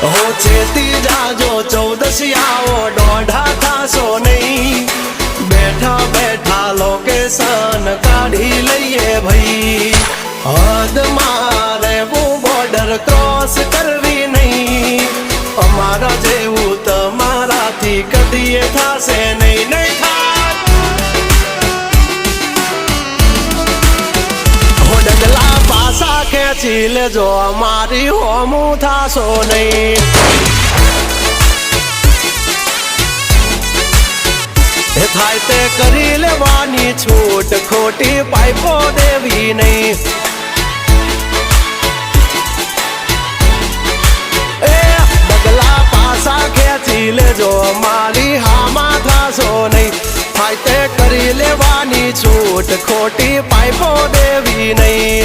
हो चेती जाजो 14 आओ डोढ़ा थासो नहीं बैठा बैठा लोकेशन काढ़ी लईए भाई हद मारे वो बॉर्डर क्रॉस करवी नहीं अमारा जेवू तमारा थी कदीए थासे नहीं नहीं थात हो डगला पासा खेची लेजो अमारी होमू थासो नहीं थाय ते करी लेवानी छूट खोटी पाइपो देवी नहीं ए बगला पासा खेची लेजो मारी हामा थासो नहीं थाय ते करी लेवानी छूट खोटी पाइपो देवी नहीं